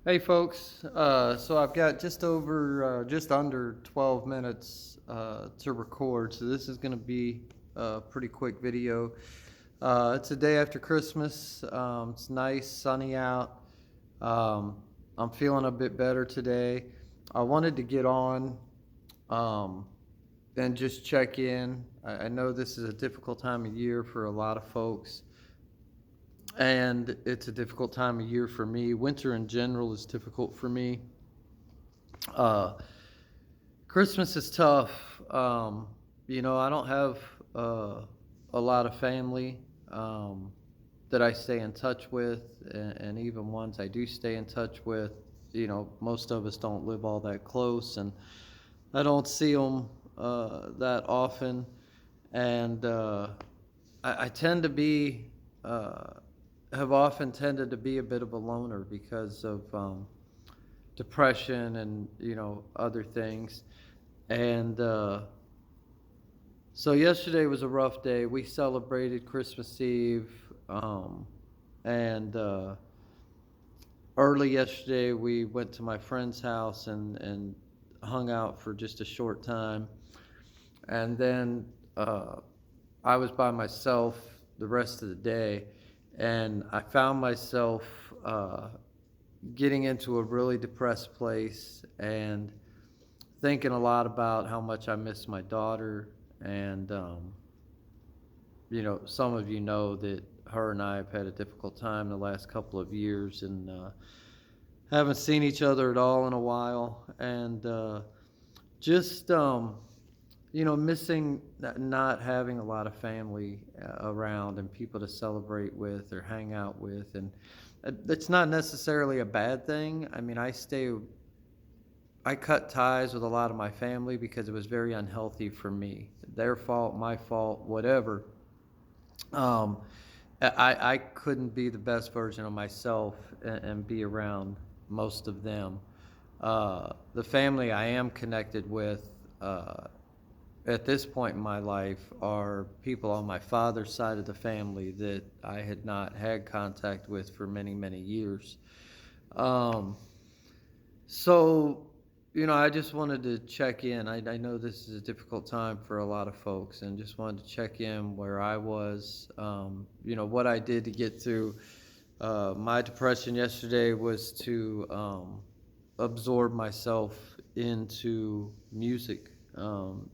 Hey folks, so I've got just under 12 minutes to record, so this is going to be a pretty quick video. It's a day after Christmas. It's nice, sunny out. I'm feeling a bit better today. I wanted to get on um, and just check in. I know this is a difficult time of year for a lot of folks, and it's a difficult time of year for me. Winter in general is difficult for me. Uh, Christmas is tough. I don't have a lot of family that I stay in touch with, and even ones I do stay in touch with, most of us don't live all that close, and I don't see them that often. And I tend to be, have often tended to be a bit of a loner because of depression and other things. And so yesterday was a rough day. We celebrated Christmas Eve, and early yesterday we went to my friend's house and hung out for just a short time. And then I was by myself the rest of the day, and I found myself getting into a really depressed place and thinking a lot about how much I miss my daughter. And, some of you know that her and I have had a difficult time the last couple of years, and haven't seen each other at all in a while. And just, missing not having a lot of family around and people to celebrate with or hang out with. And it's not necessarily a bad thing. I mean, I cut ties with a lot of my family because it was very unhealthy for me. Their fault, my fault, whatever. Um, I couldn't be the best version of myself and be around most of them. The family I am connected with at this point in my life are people on my father's side of the family that I had not had contact with for many, many years. Um, so, I just wanted to check in. I know this is a difficult time for a lot of folks, and just wanted to check in where I was. What I did to get through my depression yesterday was to absorb myself into music.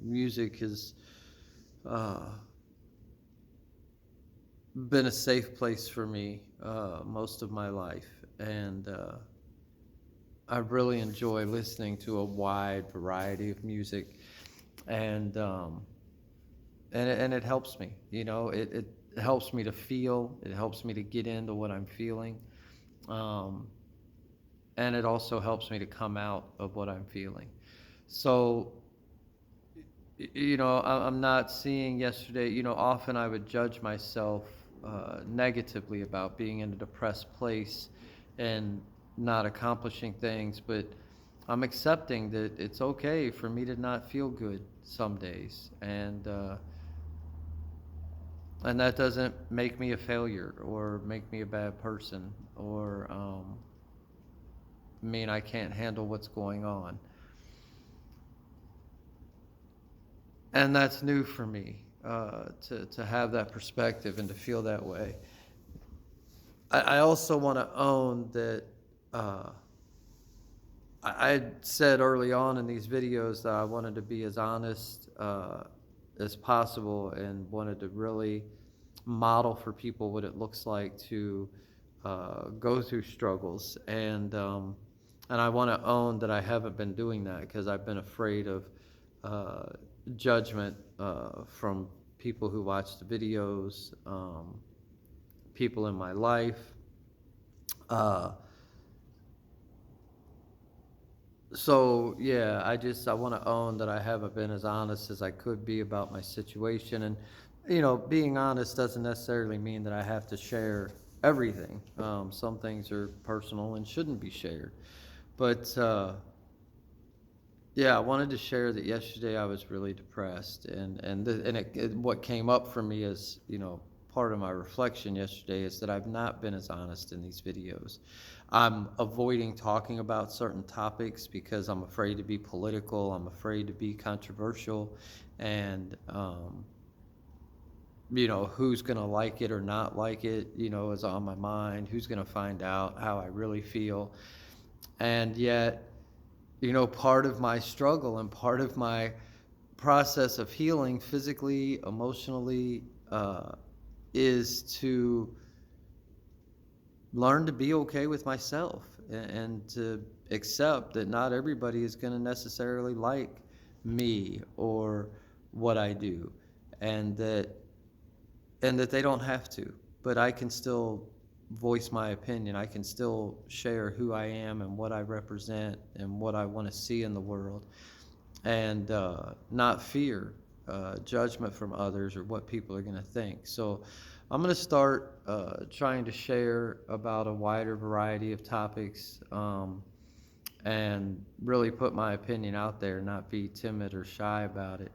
Music has uh, been a safe place for me most of my life, and I really enjoy listening to a wide variety of music, and it helps me. It helps me to feel. It helps me to get into what I'm feeling, um, and it also helps me to come out of what I'm feeling. So, I'm not seeing yesterday. Often I would judge myself negatively about being in a depressed place and not accomplishing things, but I'm accepting that it's okay for me to not feel good some days, and that doesn't make me a failure or make me a bad person or mean I can't handle what's going on. And that's new for me to have that perspective and to feel that way. I also want to own that uh, I said early on in these videos that I wanted to be as honest as possible and wanted to really model for people what it looks like to go through struggles. And I want to own that I haven't been doing that because I've been afraid of uh, judgment from people who watch the videos, people in my life. Uh, so yeah, I want to own that I haven't been as honest as I could be about my situation. And being honest doesn't necessarily mean that I have to share everything. Some things are personal and shouldn't be shared. But yeah, I wanted to share that yesterday I was really depressed, and what came up for me is part of my reflection yesterday, is that I've not been as honest in these videos. I'm avoiding talking about certain topics because I'm afraid to be political, I'm afraid to be controversial, and who's going to like it or not like it, is on my mind. Who's going to find out how I really feel? And yet, part of my struggle and part of my process of healing physically, emotionally, is to learn to be okay with myself and to accept that not everybody is going to necessarily like me or what I do, and that they don't have to, but I can still voice my opinion. I can still share who I am and what I represent and what I want to see in the world, and not fear judgment from others or what people are going to think. So I'm going to start trying to share about a wider variety of topics, and really put my opinion out there, not be timid or shy about it.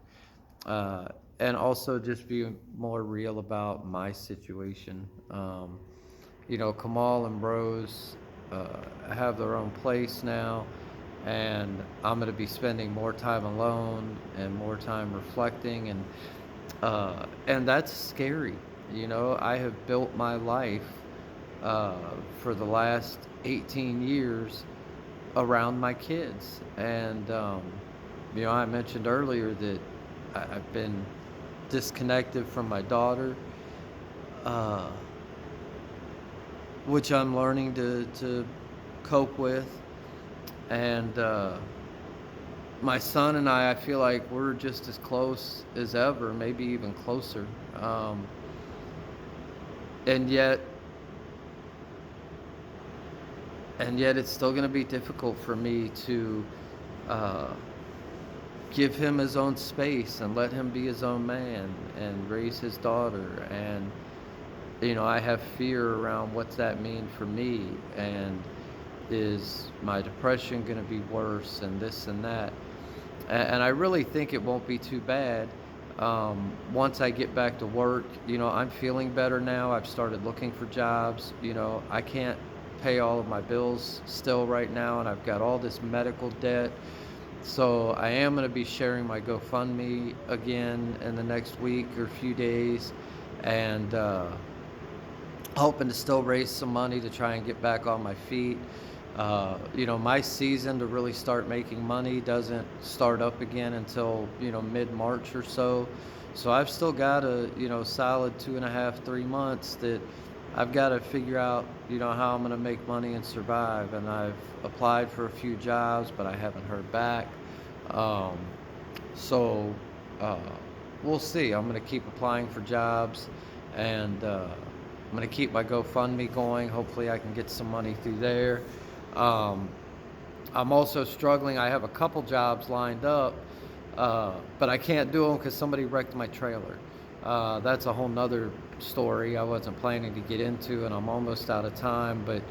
And also just be more real about my situation. Kamal and Bros have their own place now, and I'm going to be spending more time alone and more time reflecting, and that's scary. I have built my life for the last 18 years around my kids, and I mentioned earlier that I've been disconnected from my daughter, which I'm learning to cope with. And my son and I feel like we're just as close as ever, maybe even closer. And yet it's still going to be difficult for me to give him his own space and let him be his own man and raise his daughter. And I have fear around what's that mean for me, and is my depression going to be worse, and this and that. And I really think it won't be too bad once I get back to work. I'm feeling better now. I've started looking for jobs. I can't pay all of my bills still right now, and I've got all this medical debt. So I am going to be sharing my GoFundMe again in the next week or few days, and hoping to still raise some money to try and get back on my feet. My season to really start making money doesn't start up again until, mid-March or so. So I've still got a, solid 2.5, 3 months that I've got to figure out, how I'm going to make money and survive. And I've applied for a few jobs, but I haven't heard back. So we'll see. I'm going to keep applying for jobs, and I'm going to keep my GoFundMe going. Hopefully I can get some money through there. I'm also struggling. I have a couple jobs lined up, but I can't do them because somebody wrecked my trailer. That's a whole nother story I wasn't planning to get into, and I'm almost out of time. But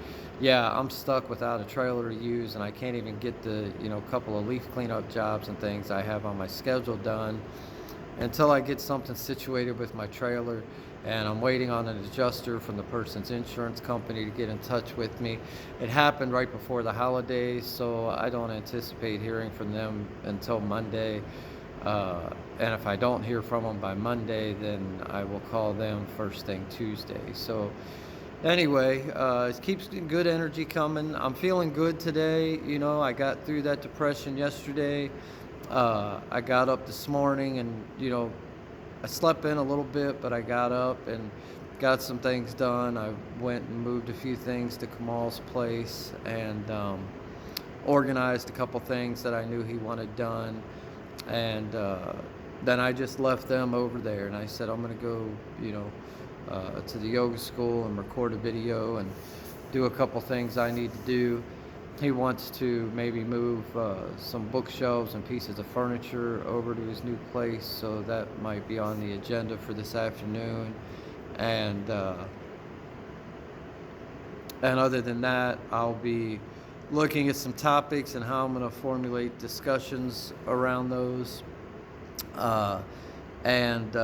yeah, I'm stuck without a trailer to use, and I can't even get the couple of leaf cleanup jobs and things I have on my schedule done until I get something situated with my trailer. And I'm waiting on an adjuster from the person's insurance company to get in touch with me. It happened right before the holidays, so I don't anticipate hearing from them until Monday. And if I don't hear from them by Monday, then I will call them first thing Tuesday. So anyway, it keeps good energy coming. I'm feeling good today. I got through that depression yesterday. I got up this morning, and I slept in a little bit, but I got up and got some things done. I went and moved a few things to Kamal's place, and organized a couple things that I knew he wanted done. And then I just left them over there, and I said I'm going to go, to the yoga school and record a video and do a couple things I need to do. He wants to maybe move some bookshelves and pieces of furniture over to his new place, so that might be on the agenda for this afternoon. And other than that, I'll be looking at some topics and how I'm going to formulate discussions around those. And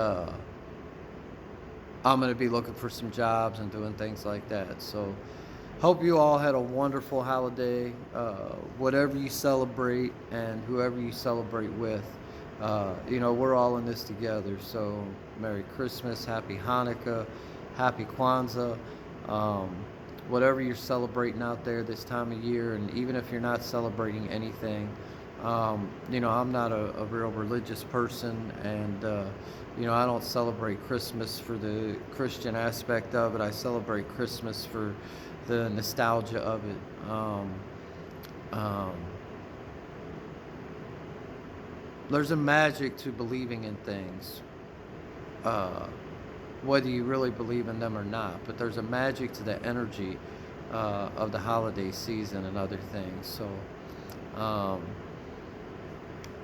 I'm going to be looking for some jobs and doing things like that. So, hope you all had a wonderful holiday. Whatever you celebrate and whoever you celebrate with, we're all in this together. So, Merry Christmas, Happy Hanukkah, Happy Kwanzaa. Um, Whatever you're celebrating out there this time of year, and even if you're not celebrating anything, I'm not a real religious person, and I don't celebrate Christmas for the Christian aspect of it. I celebrate Christmas for the nostalgia of it. Um, there's a magic to believing in things, uh, whether you really believe in them or not. But there's a magic to the energy of the holiday season and other things. So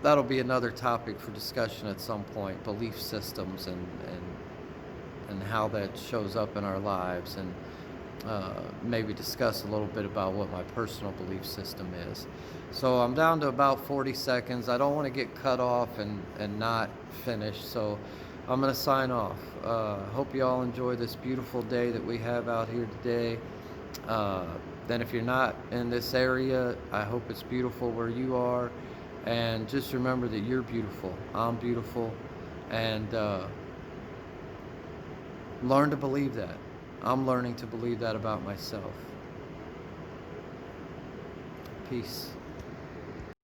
that'll be another topic for discussion at some point: belief systems and how that shows up in our lives, and maybe discuss a little bit about what my personal belief system is. So I'm down to about 40 seconds. I don't want to get cut off and not finish, so I'm going to sign off. Hope you all enjoy this beautiful day that we have out here today. Then if you're not in this area, I hope it's beautiful where you are. And just remember that you're beautiful. I'm beautiful. And learn to believe that. I'm learning to believe that about myself. Peace.